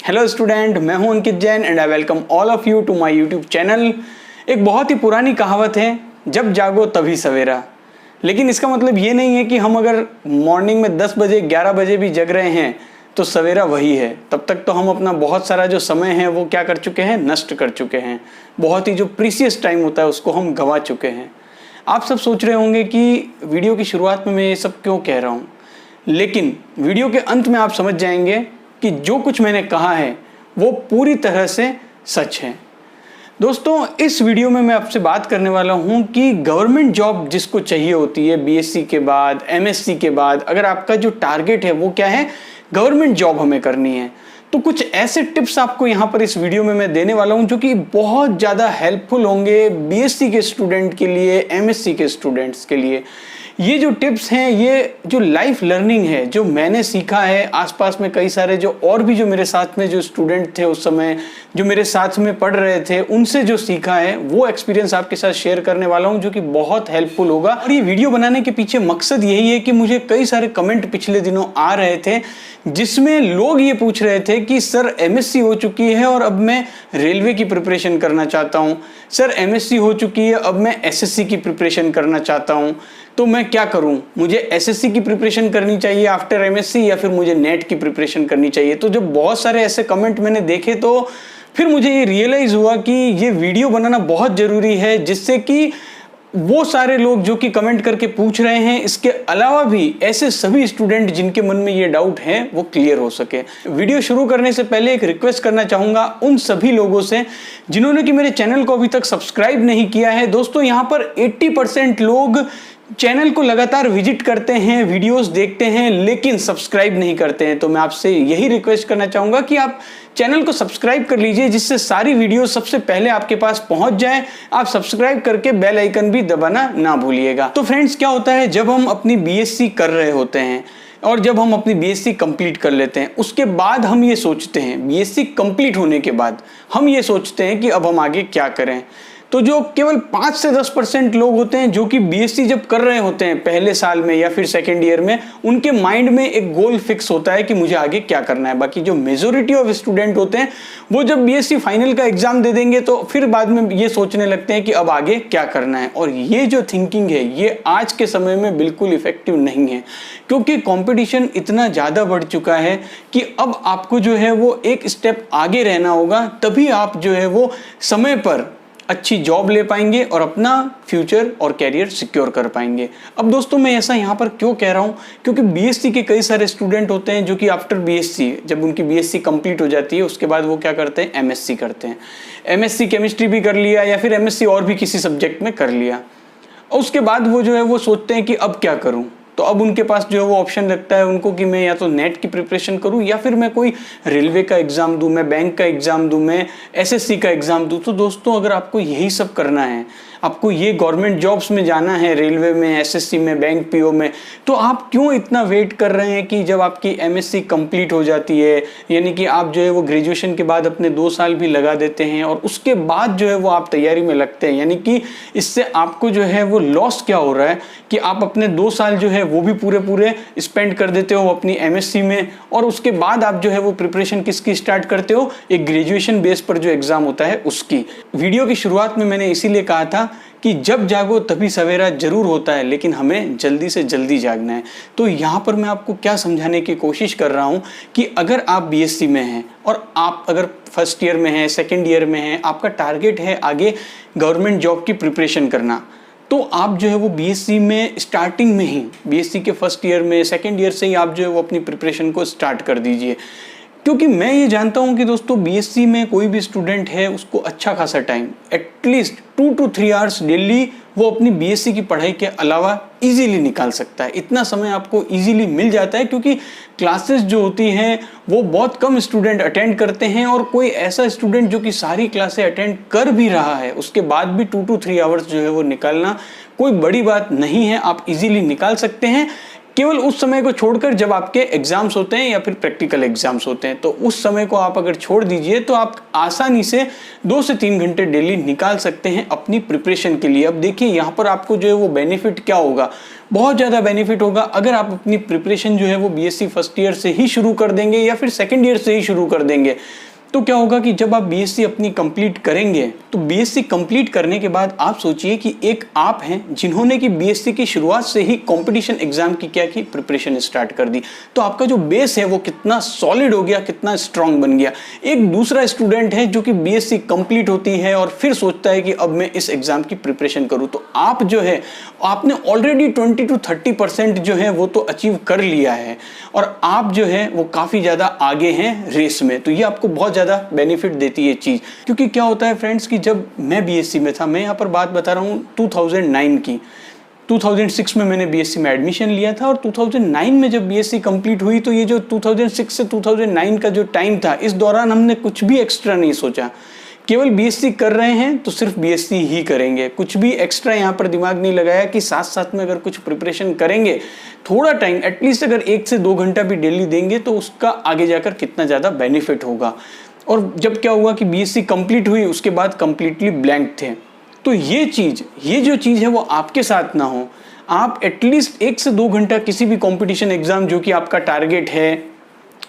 Hello student, मैं हूं Ankit Jain and I welcome all of you to my YouTube channel. एक बहुत ही पुरानी कहावत है, जब जागो तभी सवेरा। लेकिन इसका मतलब ये नहीं है कि हम अगर मॉर्निंग में 10 बजे 11 बजे भी जग रहे हैं तो सवेरा वही है। तब तक तो हम अपना बहुत सारा जो समय है वो क्या कर चुके हैं, नष्ट कर चुके हैं। बहुत ही जो प्रीसियस टाइम होता है उसको हम गंवा चुके हैं। आप सब सोच रहे होंगे कि वीडियो की शुरुआत में मैं ये सब क्यों कह रहा हूँ, लेकिन वीडियो के अंत में आप समझ जाएंगे कि जो कुछ मैंने कहा है वो पूरी तरह से सच है। दोस्तों, इस वीडियो में मैं आपसे बात करने वाला हूं कि गवर्नमेंट जॉब जिसको चाहिए होती है बीएससी के बाद, एमएससी के बाद, अगर आपका जो टारगेट है वो क्या है, गवर्नमेंट जॉब हमें करनी है, तो कुछ ऐसे टिप्स आपको यहां पर इस वीडियो में मैं देने वाला हूं जो कि बहुत ज़्यादा हेल्पफुल होंगे बीएससी के स्टूडेंट के लिए, एमएससी के स्टूडेंट्स के लिए। ये जो टिप्स हैं, ये जो लाइफ लर्निंग है, जो मैंने सीखा है आसपास में कई सारे जो और भी जो मेरे साथ में जो स्टूडेंट थे उस समय, जो मेरे साथ में पढ़ रहे थे, उनसे जो सीखा है वो एक्सपीरियंस आपके साथ शेयर करने वाला हूं जो कि बहुत हेल्पफुल होगा। और ये वीडियो बनाने के पीछे मकसद यही है कि मुझे कई सारे कमेंट पिछले दिनों आ रहे थे जिसमें लोग ये पूछ रहे थे कि सर एमएससी हो चुकी है और अब मैं रेलवे की प्रिपरेशन करना चाहता हूँ, सर एमएससी हो चुकी है अब मैं एसएससी की प्रिपरेशन करना चाहता हूँ, तो मैं क्या करूं, मुझे एसएससी की प्रिपरेशन करनी चाहिए आफ्टर एमएससी या फिर मुझे नेट की प्रिपरेशन करनी चाहिए। तो जब बहुत सारे ऐसे कमेंट मैंने देखे तो फिर मुझे ये रियलाइज हुआ कि ये वीडियो बनाना बहुत ज़रूरी है, जिससे कि वो सारे लोग जो कि कमेंट करके पूछ रहे हैं, इसके अलावा भी ऐसे सभी स्टूडेंट जिनके मन में ये डाउट है वो क्लियर हो सके। वीडियो शुरू करने से पहले एक रिक्वेस्ट करना चाहूँगा उन सभी लोगों से जिन्होंने कि मेरे चैनल को अभी तक सब्सक्राइब नहीं किया है। दोस्तों, यहाँ पर 80% लोग चैनल को लगातार विजिट करते हैं, वीडियोस देखते हैं, लेकिन सब्सक्राइब नहीं करते हैं। तो मैं आपसे यही रिक्वेस्ट करना चाहूँगा कि आप चैनल को सब्सक्राइब कर लीजिए, जिससे सारी वीडियो सबसे पहले आपके पास पहुंच जाए। आप सब्सक्राइब करके बेल आइकन भी दबाना ना भूलिएगा। तो फ्रेंड्स, क्या होता है जब हम अपनी बीएससी कर रहे होते हैं और जब हम अपनी बीएससी कंप्लीट कर लेते हैं, उसके बाद हम ये सोचते हैं, बीएससी कंप्लीट होने के बाद हम ये सोचते हैं कि अब हम आगे क्या करें। तो जो केवल 5 से 10% लोग होते हैं जो कि बीएससी जब कर रहे होते हैं पहले साल में या फिर सेकेंड ईयर में, उनके माइंड में एक गोल फिक्स होता है कि मुझे आगे क्या करना है। बाकी जो मेजोरिटी ऑफ स्टूडेंट होते हैं वो जब बीएससी फाइनल का एग्जाम दे देंगे तो फिर बाद में ये सोचने लगते हैं कि अब आगे क्या करना है। और ये जो थिंकिंग है ये आज के समय में बिल्कुल इफेक्टिव नहीं है, क्योंकि कंपटीशन इतना ज़्यादा बढ़ चुका है कि अब आपको जो है वो एक स्टेप आगे रहना होगा, तभी आप जो है वो समय पर अच्छी जॉब ले पाएंगे और अपना फ्यूचर और कैरियर सिक्योर कर पाएंगे। अब दोस्तों, मैं ऐसा यहाँ पर क्यों कह रहा हूँ, क्योंकि बीएससी के कई सारे स्टूडेंट होते हैं जो कि आफ्टर बीएससी, जब उनकी बीएससी कंप्लीट हो जाती है उसके बाद वो क्या करते हैं, एमएससी करते हैं। एमएससी केमिस्ट्री भी कर लिया या फिर एमएससी और भी किसी सब्जेक्ट में कर लिया, और उसके बाद वो जो है वो सोचते हैं कि अब क्या करूँ। तो अब उनके पास जो है वो ऑप्शन लगता है उनको कि मैं या तो नेट की प्रिपरेशन करूं या फिर मैं कोई रेलवे का एग्ज़ाम दूं, मैं बैंक का एग्ज़ाम दूं, मैं एसएससी का एग्ज़ाम दूं। तो दोस्तों, अगर आपको यही सब करना है, आपको ये गवर्नमेंट जॉब्स में जाना है, रेलवे में, एसएससी में, बैंक पीओ में, तो आप क्यों इतना वेट कर रहे हैं कि जब आपकी एमएससी कंप्लीट हो जाती है, यानी कि आप जो है वो ग्रेजुएशन के बाद अपने 2 साल भी लगा देते हैं और उसके बाद जो है वो आप तैयारी में लगते हैं, यानी कि इससे आपको जो है वो लॉस क्या हो रहा है कि आप अपने 2 साल जो है वो भी पूरे स्पेंड कर देते हो अपनी एमएससी में, और उसके बाद आप जो है वो प्रिपरेशन किसकी स्टार्ट करते हो, एक ग्रेजुएशन बेस पर जो एग्जाम होता है उसकी। वीडियो की शुरुआत में मैंने इसीलिए कहा था कि जब जागो तभी सवेरा जरूर होता है, लेकिन हमें जल्दी से जल्दी जागना है। तो यहाँ पर मैं आपको क्या समझाने की कोशिश कर रहा हूँ कि अगर आप बीएससी में हैं और आप अगर फर्स्ट ईयर में हैं, सेकेंड ईयर में हैं, आपका टारगेट है आगे गवर्नमेंट जॉब की प्रिपरेशन करना, तो आप जो है वो बीएससी में स्टार्टिंग में ही, बीएससी के फर्स्ट ईयर में, सेकेंड ईयर से ही आप जो है वो अपनी प्रिपरेशन को स्टार्ट कर दीजिए। क्योंकि मैं ये जानता हूँ कि दोस्तों, बीएससी में कोई भी स्टूडेंट है उसको अच्छा खासा time, at least 2 to 3 hours daily, वो अपनी बीएससी की पढ़ाई के अलावा इजीली निकाल सकता है। इतना समय आपको इजीली मिल जाता है क्योंकि क्लासेस जो होती हैं वो बहुत कम स्टूडेंट अटेंड करते हैं, और कोई ऐसा स्टूडेंट जो कि सारी क्लासें अटेंड कर भी रहा है उसके बाद भी 2 to 3 आवर्स जो है वो निकालना कोई बड़ी बात नहीं है, आप इजीली निकाल सकते हैं। केवल उस समय को छोड़कर जब आपके एग्जाम्स होते हैं या फिर प्रैक्टिकल एग्जाम्स होते हैं, तो उस समय को आप अगर छोड़ दीजिए तो आप आसानी से 2 से 3 घंटे डेली निकाल सकते हैं अपनी प्रिपरेशन के लिए। अब देखिए यहाँ पर आपको जो है वो बेनिफिट क्या होगा, बहुत ज़्यादा बेनिफिट होगा अगर आप अपनी प्रिपरेशन जो है वो बीएससी फर्स्ट ईयर से ही शुरू कर देंगे या फिर सेकेंड ईयर से ही शुरू कर देंगे। तो क्या होगा कि जब आप बीएससी अपनी कंप्लीट करेंगे तो बीएससी कंप्लीट करने के बाद आप सोचिए कि एक आप हैं जिन्होंने कि बीएससी की शुरुआत से ही कंपटीशन एग्जाम की क्या की प्रिपरेशन स्टार्ट कर दी, तो आपका जो बेस है वो कितना सॉलिड हो गया, कितना स्ट्रांग बन गया। एक दूसरा स्टूडेंट है जो कि बीएससी कंप्लीट होती है और फिर सोचता है कि अब मैं इस एग्जाम की प्रिपरेशन करूं, तो आप जो है आपने ऑलरेडी 20 to 30% जो है वो तो अचीव कर लिया है और आप जो है वो काफी ज्यादा आगे हैं रेस में। तो ये आपको बहुत ज़्यादा बेनिफिट देती है चीज़, क्योंकि क्या होता है फ्रेंड्स कि जब मैं बीएससी में था, मैं यहाँ पर बात बता रहा हूँ 2009 की, 2006 में मैंने बीएससी में एडमिशन लिया था और 2009 में जब बीएससी कंप्लीट हुई तो ये जो 2006 से 2009 का जो टाइम था, इस दौरान हमने कुछ भी एक्स्ट्रा नहीं सोचा। केवल बीएससी कर रहे हैं तो सिर्फ बीएससी ही करेंगे, कुछ भी एक्स्ट्रा यहाँ पर दिमाग नहीं लगाया कि साथ साथ में अगर कुछ प्रिपरेशन करेंगे, थोड़ा टाइम एटलीस्ट अगर 1 से 2 घंटा भी डेली देंगे तो उसका आगे जाकर कितना ज़्यादा बेनिफिट होगा। और जब क्या हुआ कि बीएससी कंप्लीट हुई उसके बाद कंप्लीटली ब्लैंक थे, तो ये जो चीज़ है वो आपके साथ ना हो। आप एटलीस्ट 1 से 2 घंटा किसी भी कंपटीशन एग्जाम जो कि आपका टारगेट है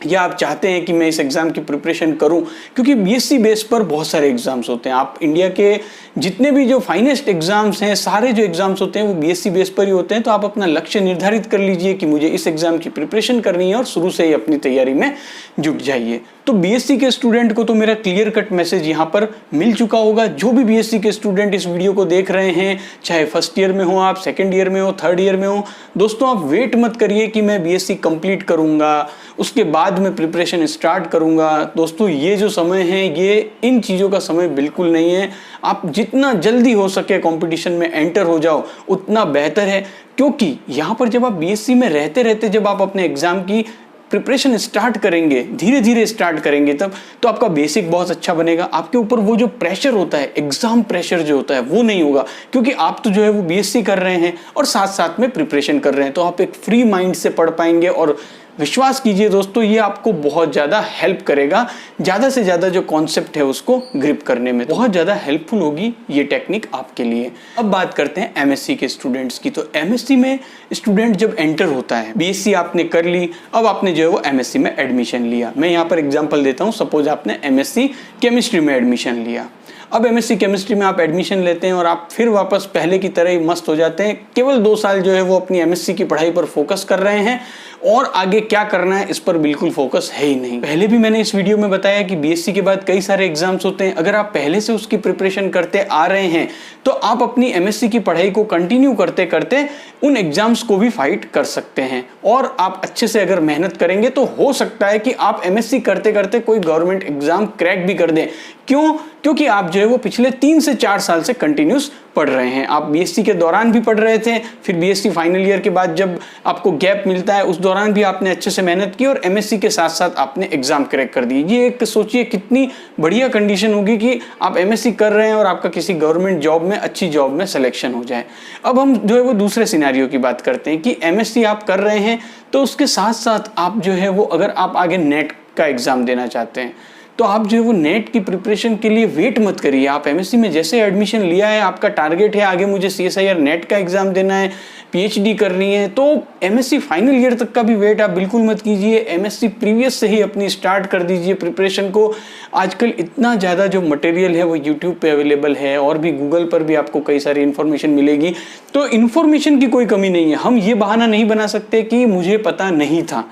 या आप चाहते हैं कि मैं इस एग्ज़ाम की प्रिपरेशन करूं, क्योंकि बीएससी बेस पर बहुत सारे एग्ज़ाम्स होते हैं। आप इंडिया के जितने भी जो फाइनेस्ट एग्ज़ाम्स हैं, सारे जो एग्ज़ाम्स होते हैं वो बीएससी बेस पर ही होते हैं। तो आप अपना लक्ष्य निर्धारित कर लीजिए कि मुझे इस एग्ज़ाम की प्रिपरेशन करनी है और शुरू से ही अपनी तैयारी में जुट जाइए। तो बीएससी के स्टूडेंट को तो मेरा क्लियर कट मैसेज यहाँ पर मिल चुका होगा। जो भी बीएससी के स्टूडेंट इस वीडियो को देख रहे हैं, चाहे फर्स्ट ईयर में हो आप, सेकेंड ईयर में हो, थर्ड ईयर में हो, दोस्तों आप वेट मत करिए कि मैं बीएससी कंप्लीट करूँगा उसके बाद मैं प्रिपरेशन स्टार्ट करूँगा। दोस्तों ये जो समय है ये इन चीज़ों का समय बिल्कुल नहीं है। आप जितना जल्दी हो सके कंपटीशन में एंटर हो जाओ उतना बेहतर है, क्योंकि यहाँ पर जब आप बीएससी में रहते रहते जब आप अपने एग्ज़ाम की प्रिपरेशन स्टार्ट करेंगे, धीरे धीरे स्टार्ट करेंगे, तब तो आपका बेसिक बहुत अच्छा बनेगा। आपके ऊपर वो जो प्रेशर होता है, एग्जाम प्रेशर जो होता है वो नहीं होगा, क्योंकि आप तो जो है वो बीएससी कर रहे हैं और साथ साथ में प्रिपरेशन कर रहे हैं। तो आप एक फ्री माइंड से पढ़ पाएंगे और विश्वास कीजिए दोस्तों ये आपको बहुत ज़्यादा हेल्प करेगा। ज़्यादा से ज़्यादा जो कॉन्सेप्ट है उसको ग्रिप करने में बहुत ज़्यादा हेल्पफुल होगी ये टेक्निक आपके लिए। अब बात करते हैं एमएससी के स्टूडेंट्स की। तो एमएससी में स्टूडेंट जब एंटर होता है, बीएससी आपने कर ली, अब आपने जो है वो एमएससी में एडमिशन लिया। मैं यहाँ पर एग्जाम्पल देता हूँ, सपोज आपने एमएससी केमिस्ट्री में एडमिशन लिया। अब एमएससी केमिस्ट्री में आप एडमिशन लेते हैं और आप फिर वापस पहले की तरह ही मस्त हो जाते हैं। केवल 2 साल जो है वो अपनी एमएससी की पढ़ाई पर फोकस कर रहे हैं और आगे क्या करना है इस पर बिल्कुल फोकस है ही नहीं। पहले भी मैंने इस वीडियो में बताया कि बीएससी के बाद कई सारे एग्जाम्स होते हैं। अगर आप पहले से उसकी प्रिपरेशन करते आ रहे हैं तो आप अपनी एमएससी की पढ़ाई को कंटिन्यू करते करते उन एग्जाम्स को भी फाइट कर सकते हैं। और आप अच्छे से अगर मेहनत करेंगे तो हो सकता है कि आप एमएससी करते करते कोई गवर्नमेंट एग्जाम क्रैक भी कर दें। क्यों? क्योंकि आप जो है वो पिछले 3 से 4 साल से कंटिन्यूस पढ़ रहे हैं। आप बीएससी के दौरान भी पढ़ रहे थे, फिर बीएससी फाइनल ईयर के बाद जब आपको गैप मिलता है उस दौरान भी आपने अच्छे से मेहनत की और एमएससी के साथ साथ आपने एग्जाम क्रैक कर दी। ये एक सोचिए कितनी बढ़िया कंडीशन होगी कि आप एमएससी कर रहे हैं और आपका किसी गवर्नमेंट जॉब में, अच्छी जॉब में सिलेक्शन हो जाए। अब हम जो है वो दूसरे सिनेरियो की बात करते हैं कि एमएससी आप कर रहे हैं तो उसके साथ साथ आप जो है वो अगर आप आगे नेट का एग्जाम देना चाहते हैं तो आप जो है वो नेट की प्रिपरेशन के लिए वेट मत करिए। आप एमएससी में जैसे एडमिशन लिया है, आपका टारगेट है आगे मुझे सीएसआईआर नेट का एग्जाम देना है, पीएचडी करनी है, तो एमएससी फाइनल ईयर तक का भी वेट आप बिल्कुल मत कीजिए। एमएससी प्रीवियस से ही अपनी स्टार्ट कर दीजिए प्रिपरेशन को। आजकल इतना ज़्यादा जो मटेरियल है वो यूट्यूब पे अवेलेबल है और भी गूगल पर भी आपको कई सारी इन्फॉर्मेशन मिलेगी। तो इन्फॉर्मेशन की कोई कमी नहीं है। हम ये बहाना नहीं बना सकते कि मुझे पता नहीं था।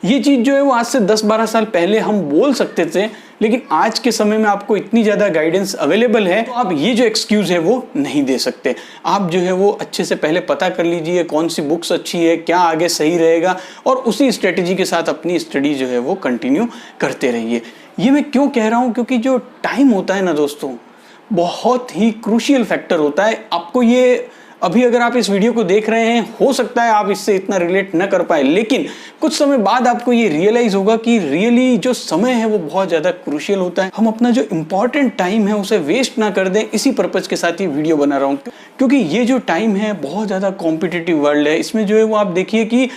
ये चीज़ जो है वो आज से 10-12 साल पहले हम बोल सकते थे, लेकिन आज के समय में आपको इतनी ज़्यादा गाइडेंस अवेलेबल है तो आप ये जो एक्सक्यूज़ है वो नहीं दे सकते। आप जो है वो अच्छे से पहले पता कर लीजिए कौन सी बुक्स अच्छी है, क्या आगे सही रहेगा और उसी स्ट्रेटेजी के साथ अपनी स्टडी जो है वो कंटिन्यू करते रहिए। ये मैं क्यों कह रहा हूँ? क्योंकि जो टाइम होता है ना दोस्तों, बहुत ही क्रूशियल फैक्टर होता है। आपको ये अभी अगर आप इस वीडियो को देख रहे हैं, हो सकता है आप इससे इतना रिलेट न कर पाए, लेकिन कुछ समय बाद आपको ये रियलाइज होगा कि रियली जो समय है वो बहुत ज़्यादा क्रूशियल होता है। हम अपना जो इम्पॉर्टेंट टाइम है उसे वेस्ट ना कर दें, इसी पर्पज के साथ ये वीडियो बना रहा हूँ। क्योंकि ये जो टाइम है बहुत ज़्यादा कॉम्पिटिटिव वर्ल्ड है। इसमें जो है वो आप देखिए कि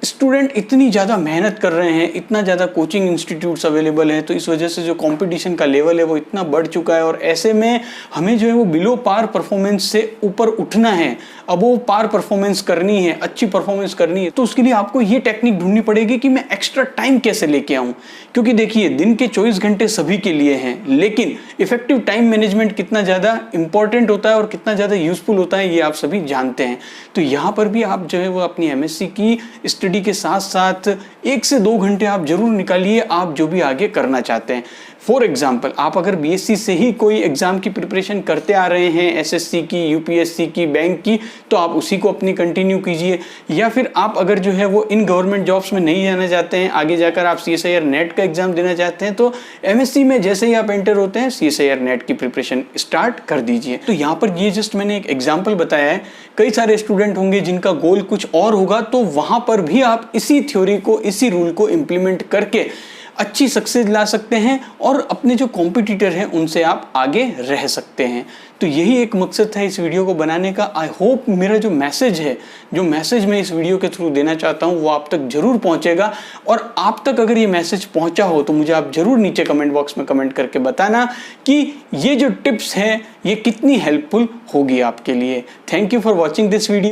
स्टूडेंट इतनी ज़्यादा मेहनत कर रहे हैं, इतना ज़्यादा कोचिंग इंस्टीट्यूट्स अवेलेबल हैं, तो इस वजह से जो कंपटीशन का लेवल है वो इतना बढ़ चुका है और ऐसे में हमें जो है वो बिलो पार परफॉर्मेंस से ऊपर उठना है। अब वो पार परफॉर्मेंस करनी है, अच्छी परफॉर्मेंस करनी है, तो उसके लिए आपको ये टेक्निक ढूंढनी पड़ेगी कि मैं एक्स्ट्रा टाइम कैसे लेके आऊँ। क्योंकि देखिए, दिन के 24 घंटे सभी के लिए हैं, लेकिन इफेक्टिव टाइम मैनेजमेंट कितना ज़्यादा इंपॉर्टेंट होता है और कितना ज़्यादा यूजफुल होता है ये आप सभी जानते हैं। तो यहाँ पर भी आप जो है वो अपनी MSc की स्टडी के साथ साथ 1 से 2 घंटे आप जरूर निकालिए, आप जो भी आगे करना चाहते हैं। फॉर एग्जाम्पल, आप अगर BSc से ही कोई एग्जाम की प्रिपरेशन करते आ रहे हैं, SSC की, UPSC की, बैंक की, तो आप उसी को अपनी कंटिन्यू कीजिए। या फिर आप अगर जो है वो इन गवर्नमेंट जॉब्स में नहीं जाना चाहते हैं, आगे जाकर आप CSIR नेट का एग्जाम देना चाहते हैं, तो MSc में जैसे ही आप एंटर होते हैं CSIR नेट की प्रिपरेशन स्टार्ट कर दीजिए। तो यहाँ पर ये जस्ट मैंने एक एग्जाम्पल बताया है। कई सारे स्टूडेंट होंगे जिनका गोल कुछ और होगा, तो वहां पर भी आप इसी थ्योरी को, इसी रूल को इम्प्लीमेंट करके अच्छी सक्सेस ला सकते हैं और अपने जो कॉम्पिटिटर हैं उनसे आप आगे रह सकते हैं। तो यही एक मकसद था इस वीडियो को बनाने का। आई होप मेरा जो मैसेज है, जो मैसेज मैं इस वीडियो के थ्रू देना चाहता हूं, वो आप तक जरूर पहुंचेगा। और आप तक अगर ये मैसेज पहुंचा हो तो मुझे आप जरूर नीचे कमेंट बॉक्स में कमेंट करके बताना कि ये जो टिप्स हैं ये कितनी हेल्पफुल होगी आपके लिए। Thank you for watching this video.